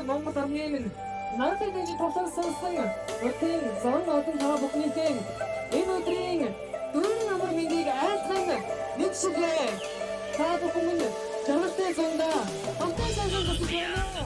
Монгол армийн минь наадад энэ тавтан сонсон өтийн зон одон та бүхнийхээ энэ өдрийн дөрвөн амар мэндийг айлтган нэг шигээ та бүхэн минь жаргалтай зунда хамтан сайхан зүсэж байна.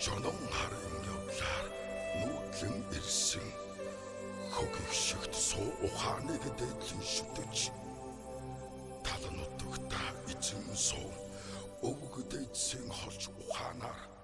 Жонон харын явлаар нүүдлэн ирсэн хөгөх шигт суу ухааныг дээдлэн шүтэж талан нутагта эзэн суу өвөг дээдсэн холж ухаанаар